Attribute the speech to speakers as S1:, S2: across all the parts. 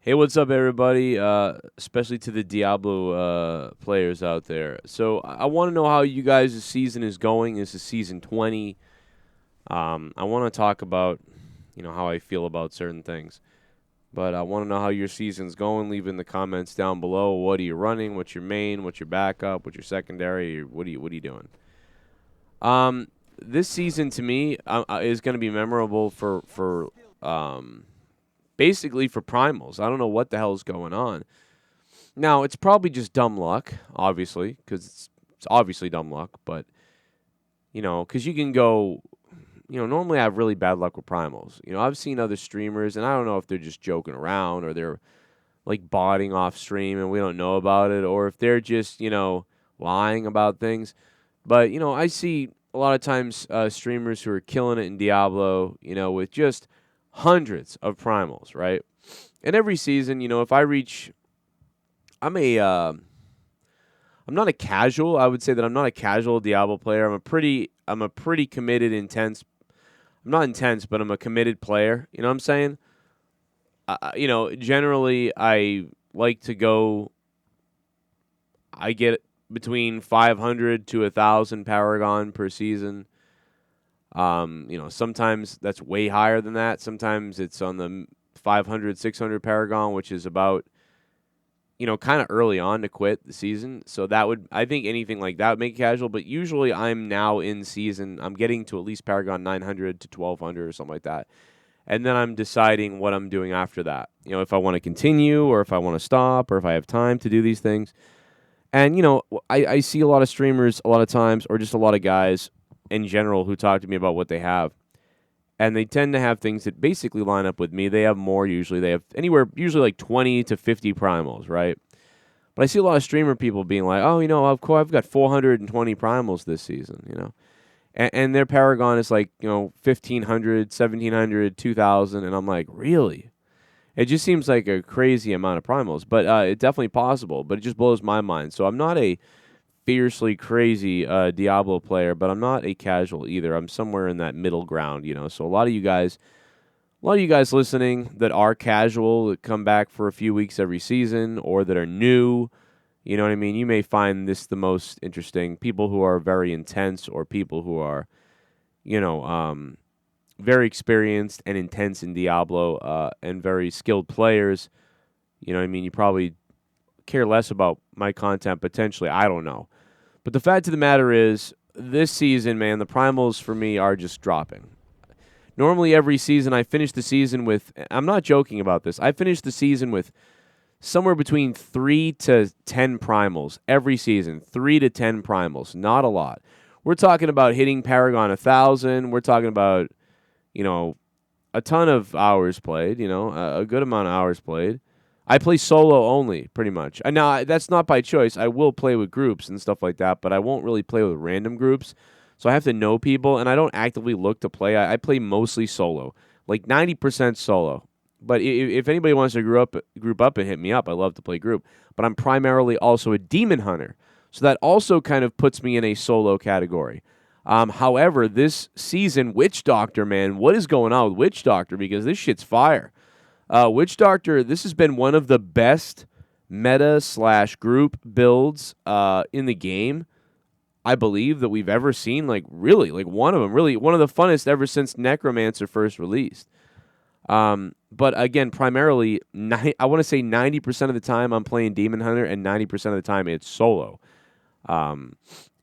S1: Hey, what's up, everybody? Especially to the Diablo players out there. So I want to know how you guys' season is going. This is season 20. I want to talk about, how I feel about certain things. But I want to know how your season's going. Leave in the comments down below. What are you running? What's your main? What's your backup? What's your secondary? What are you doing? This season to me is going to be memorable for basically for primals. I don't know what the hell is going on. Now, it's probably just dumb luck, obviously, because it's obviously dumb luck, but, because you can go, normally I have really bad luck with primals. I've seen other streamers, and I don't know if they're just joking around or they're, like, botting off stream and we don't know about it, or if they're just, lying about things. But, I see a lot of times streamers who are killing it in Diablo, with just hundreds of primals, right? And every season, if I reach I'm a I'm not a casual. I would say that I'm not a casual Diablo player. I'm a pretty committed, intense. I'm not intense, but I'm a committed player. You know what I'm saying? Generally I like to go. I get between 500 to 1,000 Paragon per season. Sometimes that's way higher than that. Sometimes it's on the 500, 600 Paragon, which is about kind of early on to quit the season. So I think anything like that would make it casual. But usually I'm now in season. I'm getting to at least Paragon 900 to 1,200 or something like that. And then I'm deciding what I'm doing after that. If I want to continue or if I want to stop or if I have time to do these things. And, I see a lot of streamers a lot of times or just a lot of guys in general who talk to me about what they have. And they tend to have things that basically line up with me. They have more usually. They have anywhere, usually like 20 to 50 primals, right? But I see a lot of streamer people being like, "Oh, of course, I've got 420 primals this season," and their Paragon is like, 1,500, 1,700, 2,000, and I'm like, really? It just seems like a crazy amount of primals, but it's definitely possible. But it just blows my mind. So I'm not a fiercely crazy Diablo player, but I'm not a casual either. I'm somewhere in that middle ground. So a lot of you guys listening that are casual, that come back for a few weeks every season, or that are new, you know what I mean? You may find this the most interesting. People who are very intense, or people who are, you know, um, very experienced and intense in Diablo, and very skilled players. You know what I mean? You probably care less about my content potentially. I don't know. But the fact of the matter is, this season, man, the primals for me are just dropping. Normally, every season, I finish the season with, I'm not joking about this, I finish the season with somewhere between 3 to 10 primals every season. 3 to 10 primals, not a lot. We're talking about hitting Paragon 1,000. We're talking about, you know, a ton of hours played, a good amount of hours played. I play solo only, pretty much. And now, that's not by choice. I will play with groups and stuff like that, but I won't really play with random groups. So I have to know people, and I don't actively look to play. I play mostly solo, like 90% solo. But if anybody wants to group up and hit me up, I love to play group. But I'm primarily also a demon hunter, so that also kind of puts me in a solo category. However, this season, Witch Doctor, man, what is going on with Witch Doctor? Because this shit's fire. Witch Doctor, this has been one of the best meta slash group builds in the game, I believe, that we've ever seen. Like, really, like one of them, really one of the funnest ever since Necromancer first released. But again, primarily, I want to say 90% of the time I'm playing Demon Hunter, and 90% of the time it's solo.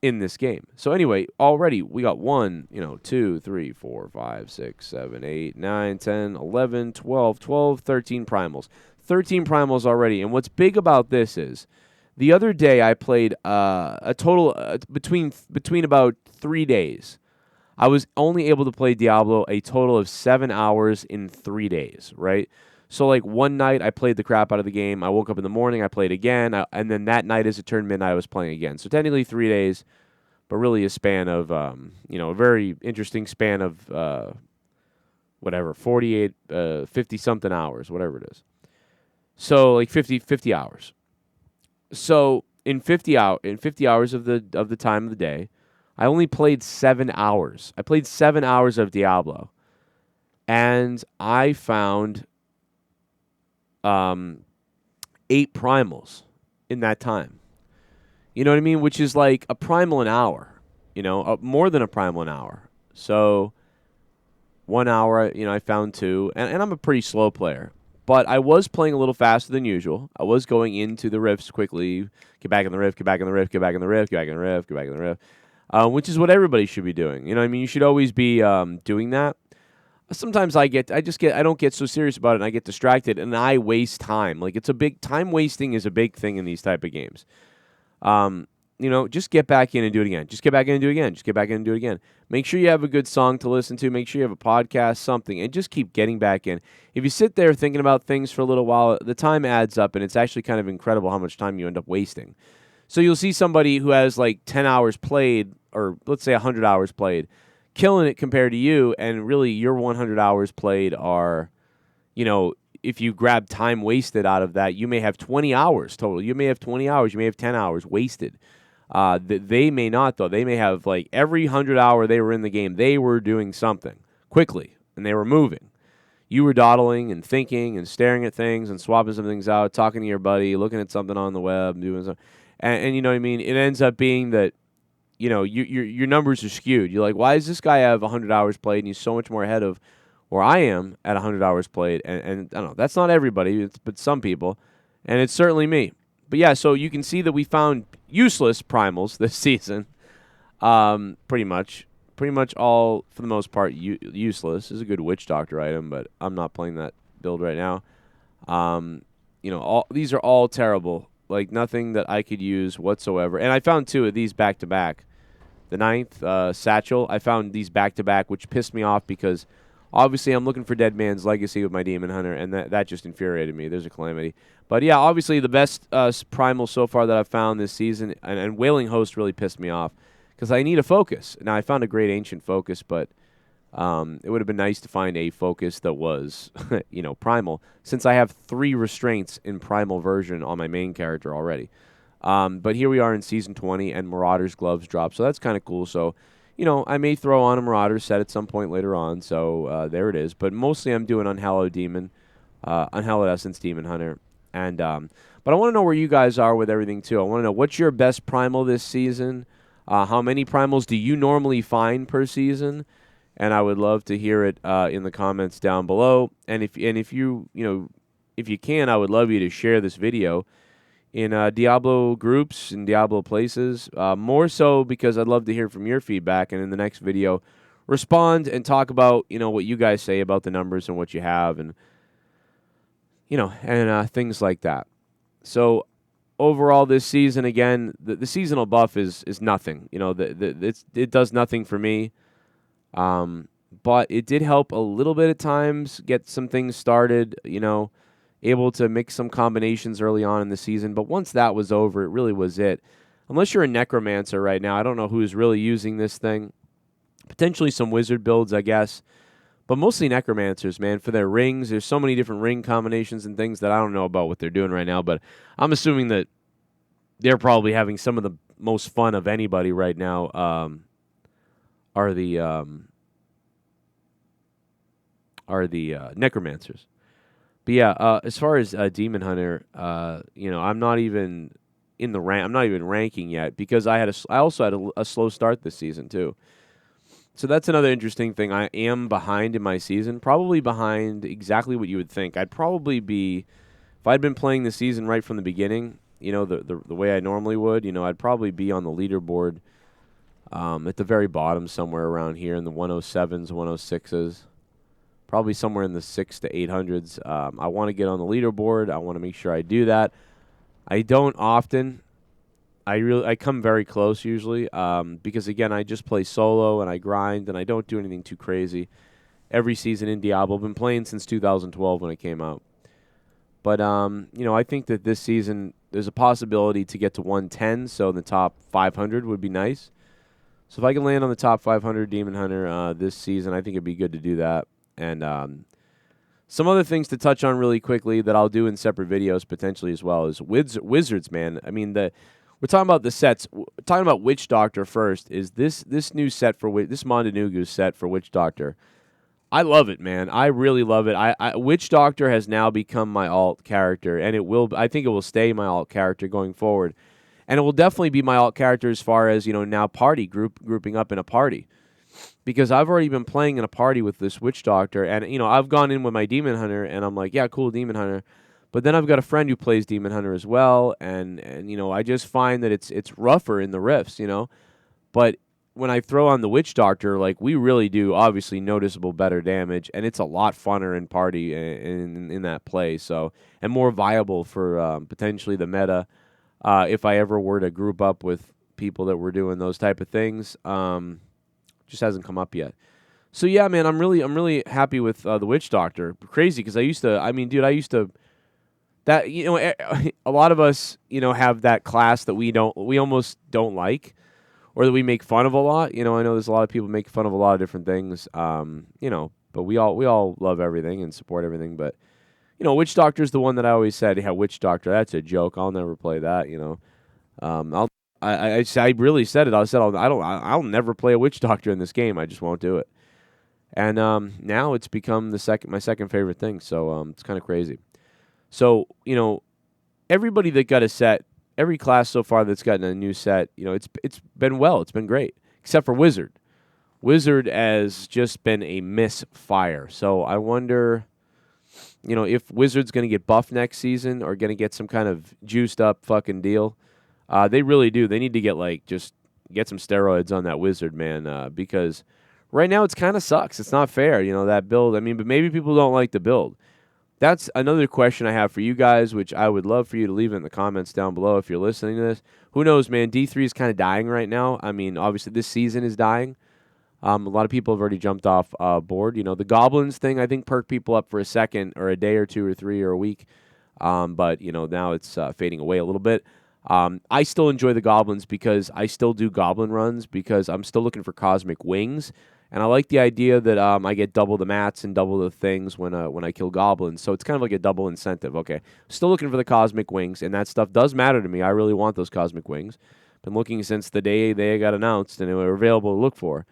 S1: In this game. So anyway, already we got 1, 2, 3, 4, 5, 6, 7, 8, 9, 10, 11, 12, 12, 13 primals. 13 primals already. And what's big about this is the other day I played a total between about 3 days. I was only able to play Diablo a total of 7 hours in 3 days, right? So, like, one night I played the crap out of the game. I woke up in the morning, I played again, and then that night as it turned midnight, I was playing again. So technically 3 days, but really a span of, a very interesting span of, whatever, 48, 50-something hours, whatever it is. So, like, 50 hours. So, in 50 hours of the time of the day, I only played 7 hours. I played 7 hours of Diablo, and I found um, 8 primals in that time. You know what I mean? Which is like a primal an hour. More than a primal an hour. So 1 hour, I found 2, and I'm a pretty slow player. But I was playing a little faster than usual. I was going into the rifts quickly, get back in the rift, get back in the rift, get back in the rift, get back in the rift, get back in the rift, which is what everybody should be doing. You know what I mean? You should always be doing that. Sometimes I don't get so serious about it, and I get distracted, and I waste time. Like, time wasting is a big thing in these type of games. Just get back in and do it again. Just get back in and do it again. Just get back in and do it again. Make sure you have a good song to listen to. Make sure you have a podcast, something, and just keep getting back in. If you sit there thinking about things for a little while, the time adds up, and it's actually kind of incredible how much time you end up wasting. So you'll see somebody who has like 10 hours played, or let's say 100 hours played, killing it compared to you, and really your 100 hours played are, if you grab time wasted out of that, you may have 20 hours total. You may have 20 hours. You may have 10 hours wasted. They may not, though. They may have, like, every 100 hour they were in the game, they were doing something quickly, and they were moving. You were dawdling and thinking and staring at things and swapping some things out, talking to your buddy, looking at something on the web, doing something. And you know what I mean? It ends up being that, your numbers are skewed. You're like, why does this guy have 100 hours played, and he's so much more ahead of where I am at 100 hours played? And I don't know. That's not everybody, but some people. And it's certainly me. But yeah, so you can see that we found useless primals this season. Pretty much all, for the most part, useless. This is a good witch doctor item, but I'm not playing that build right now. These are all terrible. Like, nothing that I could use whatsoever. And I found 2 of these back to back. The 9th satchel, I found these back to back, which pissed me off because obviously I'm looking for Dead Man's Legacy with my Demon Hunter, and that just infuriated me. There's a calamity. But yeah, obviously the best primal so far that I've found this season, and Wailing Host really pissed me off because I need a focus. Now, I found a great ancient focus, but it would have been nice to find a focus that was, primal, since I have 3 restraints in primal version on my main character already. But here we are in Season 20, and Marauder's Gloves drop, so that's kind of cool. So, I may throw on a Marauder set at some point later on, so there it is. But mostly I'm doing Unhallowed Demon, Unhallowed Essence Demon Hunter. And but I want to know where you guys are with everything, too. I want to know, what's your best primal this season? How many primals do you normally find per season? And I would love to hear it in the comments down below. And if you can, I would love you to share this video in Diablo groups and Diablo places. More so because I'd love to hear from your feedback, and in the next video, respond and talk about what you guys say about the numbers and what you have, and things like that. So overall, this season, again, the seasonal buff is nothing. It does nothing for me. But it did help a little bit at times, get some things started, able to mix some combinations early on in the season. But once that was over, it really was it. Unless you're a necromancer right now, I don't know who's really using this thing. Potentially some wizard builds, I guess. But mostly necromancers, man, for their rings. There's so many different ring combinations and things that I don't know about what they're doing right now. But I'm assuming that they're probably having some of the most fun of anybody right now. Are the necromancers. But yeah, as far as Demon Hunter, I'm not even in the rank. I'm not even ranking yet because I also had a slow start this season too. So that's another interesting thing. I am behind in my season, probably behind exactly what you would think. I'd probably be, if I'd been playing the season right from the beginning, the way I normally would, I'd probably be on the leaderboard at the very bottom, somewhere around here in the 107s, 106s, probably somewhere in the 6 to 800s. I want to get on the leaderboard. I want to make sure I do that. I don't often. I come very close usually because, again, I just play solo and I grind and I don't do anything too crazy every season in Diablo. I've been playing since 2012 when it came out. But, I think that this season there's a possibility to get to 110, so the top 500 would be nice. So if I can land on the top 500 Demon Hunter this season, I think it'd be good to do that. And some other things to touch on really quickly that I'll do in separate videos potentially as well is Wizards, man. I mean, we're talking about the sets. We're talking about Witch Doctor first. Is this new set for this Mondanugu set for Witch Doctor? I love it, man. I really love it. Witch Doctor has now become my alt character, and it will. I think it will stay my alt character going forward, and it will definitely be my alt character as far as now grouping up in a party, because I've already been playing in a party with this Witch Doctor, and I've gone in with my Demon Hunter, and I'm like, yeah, cool Demon Hunter, but then I've got a friend who plays Demon Hunter as well, and I just find that it's rougher in the rifts, but when I throw on the Witch Doctor, like, we really do obviously noticeable better damage, and it's a lot funner in party in that play. So, and more viable for potentially the meta if I ever were to group up with people that were doing those type of things. Just hasn't come up yet. So yeah, man, I'm really happy with the Witch Doctor. Crazy because I mean, dude, I used to that a lot of us have that class that we almost don't like, or that we make fun of a lot. I know there's a lot of people make fun of a lot of different things. But we all love everything and support everything. But Witch Doctor's the one that I always said, yeah, Witch Doctor, that's a joke. I'll never play that. I really said it. I said I'll never play a Witch Doctor in this game. I just won't do it. And now it's become my second favorite thing. So it's kind of crazy. So everybody that got a set, every class so far that's gotten a new set, it's been great, except for Wizard. Wizard has just been a misfire. So I wonder, if Wizard's going to get buffed next season or going to get some kind of juiced up fucking deal. They really do. They need to get some steroids on that Wizard, man, because right now it's kind of sucks. It's not fair, that build. I mean, but maybe people don't like the build. That's another question I have for you guys, which I would love for you to leave in the comments down below if you're listening to this. Who knows, man? D3 is kind of dying right now. I mean, obviously this season is dying. A lot of people have already jumped off board. The Goblins thing, I think, perked people up for a second or a day or two or three or a week. But now it's fading away a little bit. I still enjoy the Goblins because I still do Goblin runs because I'm still looking for Cosmic Wings. And I like the idea that I get double the mats and double the things when I kill goblins. So it's kind of like a double incentive. Okay, still looking for the Cosmic Wings, and that stuff does matter to me. I really want those Cosmic Wings. Been looking since the day they got announced and they were available to look for.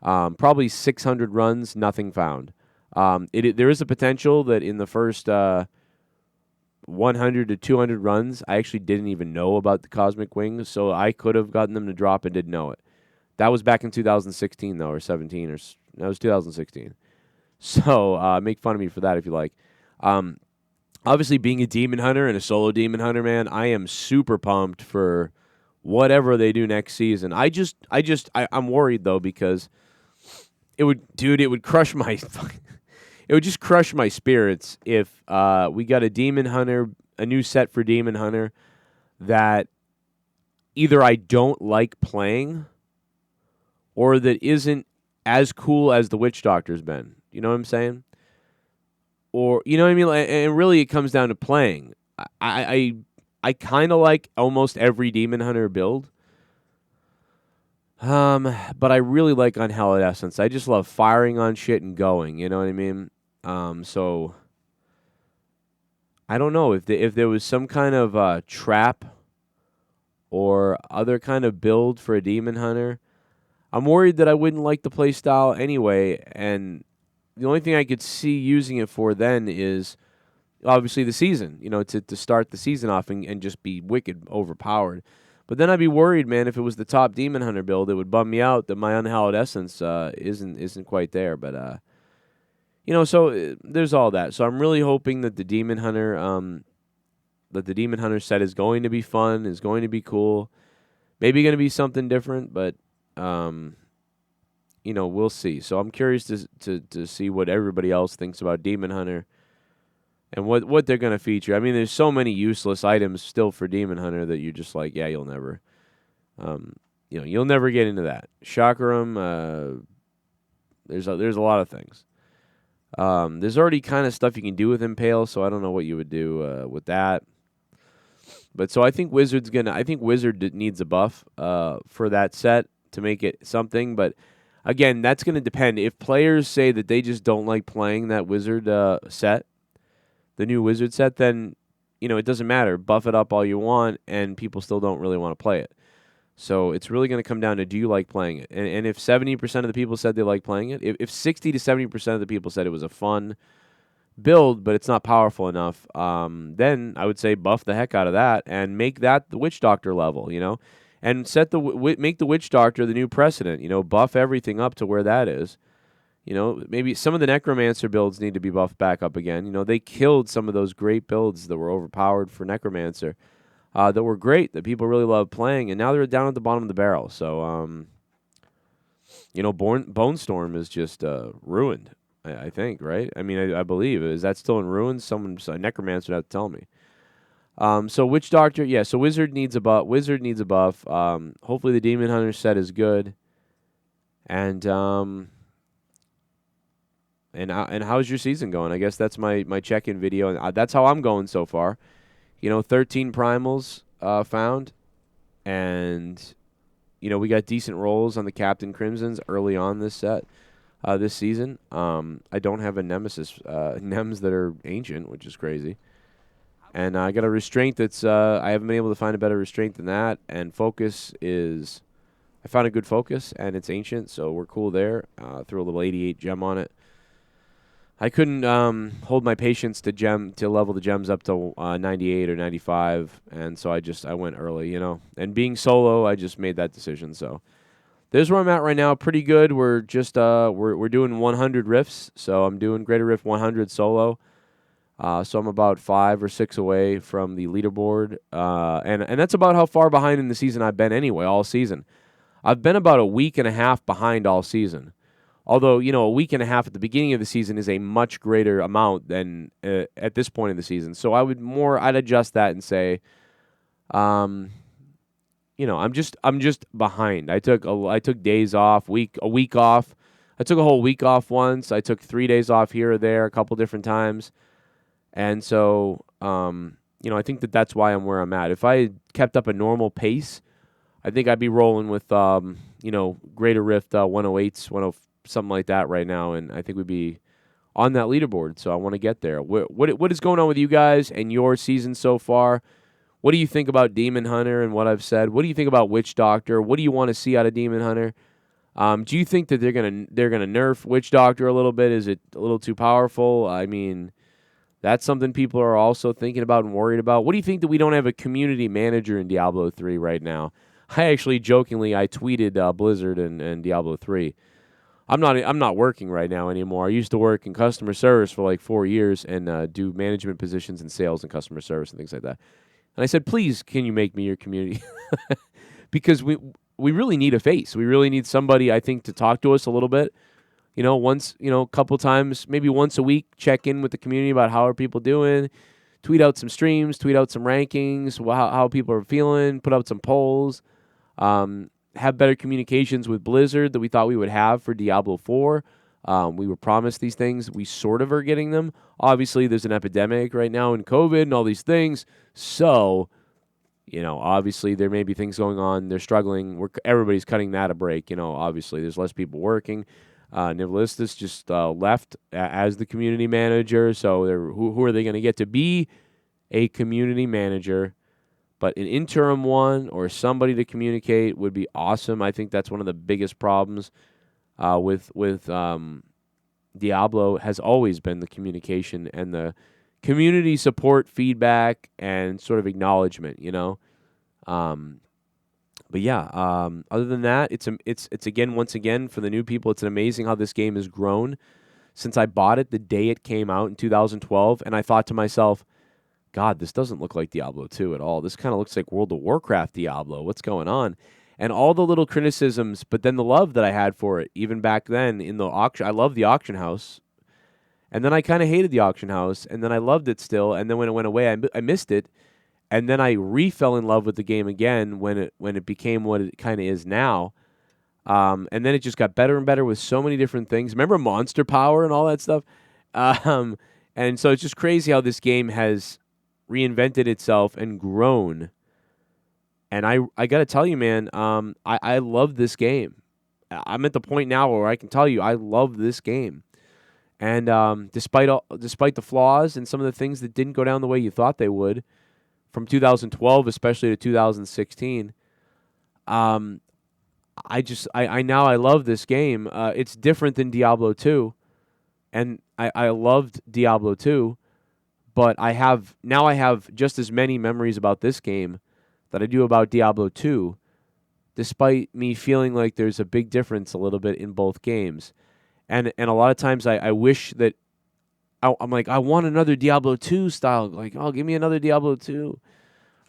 S1: Probably 600 runs, nothing found. There is a potential that in the first 100 to 200 runs, I actually didn't even know about the Cosmic Wings, so I could have gotten them to drop and didn't know it. That was back in 2016, though, or 17, that was 2016. So make fun of me for that if you like. Obviously, being a Demon Hunter and a solo Demon Hunter, man, I am super pumped for whatever they do next season. I'm worried though because it would crush my, it would just crush my spirits if we got a Demon Hunter, a new set for Demon Hunter that either I don't like playing, or that isn't as cool as the Witch Doctor's been. You know what I'm saying? Or, you know what I mean? And really, it comes down to playing. I kind of like almost every Demon Hunter build. But I really like Unhallowed Essence. I just love firing on shit and going. You know what I mean? So I don't know if there was some kind of trap or other kind of build for a Demon Hunter. I'm worried that I wouldn't like the play style anyway, and the only thing I could see using it for then is obviously the season, to start the season off and just be wicked overpowered. But then I'd be worried, man, if it was the top Demon Hunter build, it would bum me out that my Unhallowed Essence isn't quite there. But so there's all that. So I'm really hoping that the Demon Hunter set is going to be fun, is going to be cool, maybe going to be something different, but we'll see. So I'm curious to see what everybody else thinks about Demon Hunter and what they're going to feature. I mean, there's so many useless items still for Demon Hunter that you're just like, yeah, you'll never get into that. Chakram, there's a lot of things. There's already kind of stuff you can do with Impale, so I don't know what you would do with that. But so I think Wizard needs a buff for that set to make it something. But again, that's going to depend. If players say that they just don't like playing that Wizard set, the new Wizard set, then it doesn't matter. Buff it up all you want, and people still don't really want to play it. So it's really going to come down to, do you like playing it? And if 70% of the people said they like playing it, if 60 to 70% of the people said it was a fun build, but it's not powerful enough, then I would say buff the heck out of that and make that the Witch Doctor level, and set make the Witch Doctor the new precedent. Buff everything up to where that is. Maybe some of the Necromancer builds need to be buffed back up again. They killed some of those great builds that were overpowered for Necromancer, that were great, that people really loved playing, and now they're down at the bottom of the barrel. So, Bone Storm is just ruined, I think, right? I mean, I believe. Is that still in ruins? A Necromancer would have to tell me. So Witch Doctor, yeah. So Wizard needs a buff. Hopefully the Demon Hunter set is good. And how's your season going? I guess that's my check-in video, and that's how I'm going so far. 13 primals found, and we got decent rolls on the Captain Crimsons early on this season. I don't have a nemesis nems that are ancient, which is crazy. And I got a restraint that's I haven't been able to find a better restraint than that. And focus is, I found a good focus, and it's ancient, so we're cool there. Threw a little 88 gem on it. I couldn't hold my patience to level the gems up to 98 or 95, and so I went early, And being solo, I just made that decision. So there's where I'm at right now. Pretty good. We're just we're doing 100 rifts, so I'm doing Greater Rift 100 solo. So I'm about 5 or 6 away from the leaderboard, and that's about how far behind in the season I've been anyway. All season, I've been about a week and a half behind all season. Although, a week and a half at the beginning of the season is a much greater amount than at this point in the season. So I'd adjust that and say, I'm just behind. I took days off, a week off. I took a whole week off once. I took 3 days off here or there, a couple different times. And so, I think that's why I'm where I'm at. If I had kept up a normal pace, I think I'd be rolling with, Greater Rift 108s, something like that right now, and I think we'd be on that leaderboard. So I want to get there. What is going on with you guys and your season so far? What do you think about Demon Hunter and what I've said? What do you think about Witch Doctor? What do you want to see out of Demon Hunter? Do you think that they're gonna nerf Witch Doctor a little bit? Is it a little too powerful? I mean, that's something people are also thinking about and worried about. What do you think that we don't have a community manager in Diablo 3 right now? I actually jokingly tweeted Blizzard and Diablo 3. I'm not working right now anymore. I used to work in customer service for like 4 years and do management positions in sales and customer service and things like that. And I said, please, can you make me your community? Because we really need a face. We really need somebody, I think, to talk to us a little bit. Once, a couple times, maybe once a week, check in with the community about how are people doing, tweet out some streams, tweet out some rankings, how people are feeling, put out some polls, have better communications with Blizzard that we thought we would have for Diablo 4. We were promised these things. We sort of are getting them. Obviously, there's an epidemic right now in COVID and all these things. So, obviously there may be things going on. They're struggling. Everybody's cutting that a break. Obviously there's less people working. Nivelistus just left as the community manager. So who are they going to get to be a community manager? But an interim one or somebody to communicate would be awesome. I think that's one of the biggest problems with Diablo has always been the communication and the community support, feedback, and sort of acknowledgement. But yeah, other than that, it's again, once again, for the new people, it's amazing how this game has grown since I bought it the day it came out in 2012, and I thought to myself, God, this doesn't look like Diablo 2 at all. This kind of looks like World of Warcraft Diablo. What's going on? And all the little criticisms, but then the love that I had for it, even back then in the auction. I loved the auction house. And then I kind of hated the auction house, and then I loved it still. And then when it went away, I missed it. And then I fell in love with the game again when it became what it kind of is now. And then it just got better and better with so many different things. Remember Monster Power and all that stuff? And so it's just crazy how this game has reinvented itself and grown. And I got to tell you, man, I love this game. I'm at the point now where I can tell you I love this game. And despite the flaws and some of the things that didn't go down the way you thought they would, from 2012 especially to 2016, Um, I now I love this game. It's different than Diablo 2, and I loved Diablo 2, but I have just as many memories about this game that I do about Diablo 2, despite me feeling like there's a big difference a little bit in both games. And a lot of times I wish that I'm like, I want another Diablo 2 style. Like, oh, give me another Diablo 2.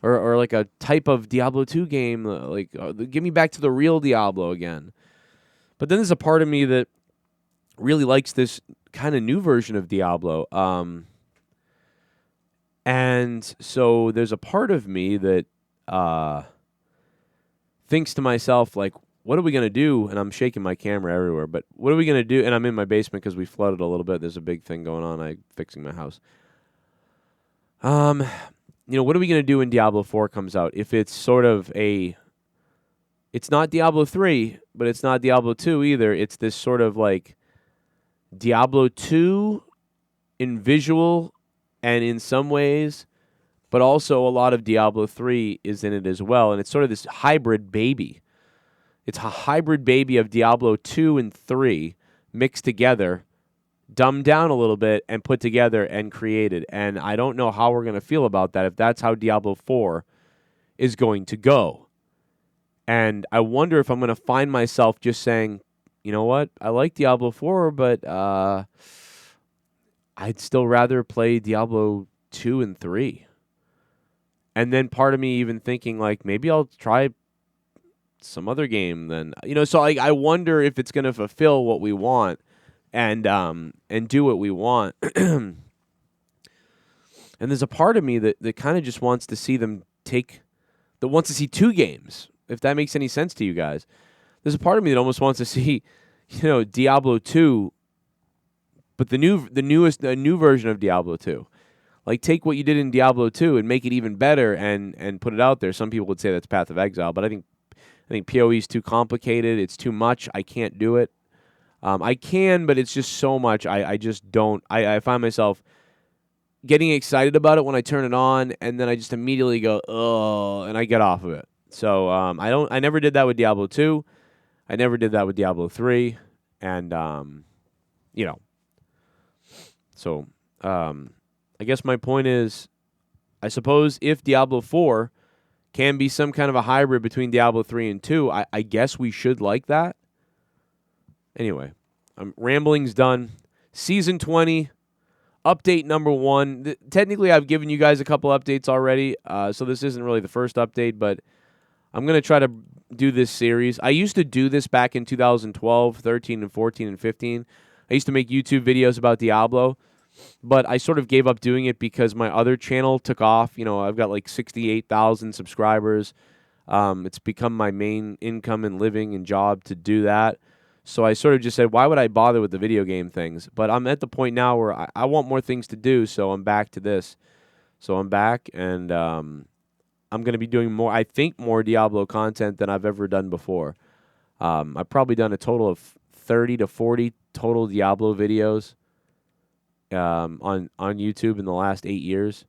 S1: Or like a type of Diablo 2 game. Give me back to the real Diablo again. But then there's a part of me that really likes this kind of new version of Diablo. And so there's a part of me that thinks to myself, like, what are we going to do? And I'm shaking my camera everywhere, but what are we going to do? And I'm in my basement because we flooded a little bit. There's a big thing going on. I'm fixing my house. What are we going to do when Diablo 4 comes out? If it's sort of it's not Diablo 3, but it's not Diablo 2 either. It's this sort of like Diablo 2 in visual and in some ways, but also a lot of Diablo 3 is in it as well. And it's sort of this hybrid baby. It's a hybrid baby of Diablo 2 and 3 mixed together, dumbed down a little bit, and put together and created. And I don't know how we're going to feel about that if that's how Diablo 4 is going to go. And I wonder if I'm going to find myself just saying, you know what, I like Diablo 4, but I'd still rather play Diablo 2 and 3. And then part of me even thinking, like, maybe I'll try some other game then. So I wonder if it's going to fulfill what we want and do what we want. And there's a part of me that kind of just wants to see them wants to see two games, if that makes any sense to you guys. There's a part of me that almost wants to see, Diablo 2, but the new version of Diablo 2. Like, take what you did in Diablo 2 and make it even better and put it out there. Some people would say that's Path of Exile, but I think PoE is too complicated. It's too much. I can't do it. I can, but it's just so much. I just don't. I find myself getting excited about it when I turn it on, and then I just immediately go, oh, and I get off of it. So I never did that with Diablo 2. I never did that with Diablo 3. And, so I guess my point is, I suppose if Diablo 4 can be some kind of a hybrid between Diablo 3 and 2, I guess we should like that. Anyway, rambling's done. Season 20, update number 1. Technically, I've given you guys a couple updates already, so this isn't really the first update, but I'm going to try to do this series. I used to do this back in 2012, 13, and 14, and 15. I used to make YouTube videos about Diablo, but I sort of gave up doing it because my other channel took off. I've got like 68,000 subscribers. It's become my main income and living and job to do that. So I sort of just said, why would I bother with the video game things? But I'm at the point now where I want more things to do, so I'm back to this. So I'm back, and I'm going to be doing more Diablo content than I've ever done before. I've probably done a total of 30 to 40 total Diablo videos on YouTube in the last 8 years.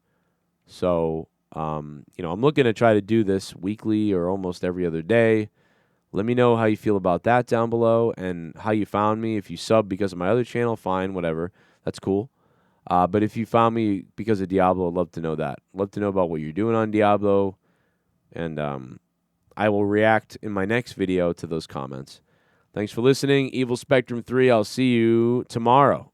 S1: So, I'm looking to try to do this weekly or almost every other day. Let me know how you feel about that down below and how you found me. If you sub because of my other channel, fine, whatever. That's cool. But if you found me because of Diablo, I'd love to know that. Love to know about what you're doing on Diablo. And I will react in my next video to those comments. Thanks for listening. Evil Spectrum 3, I'll see you tomorrow.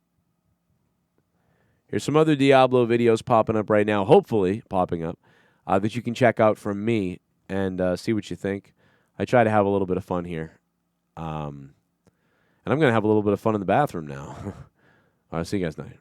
S1: Here's some other Diablo videos popping up right now, hopefully popping up, that you can check out from me and see what you think. I try to have a little bit of fun here. And I'm going to have a little bit of fun in the bathroom now. All right, see you guys tonight.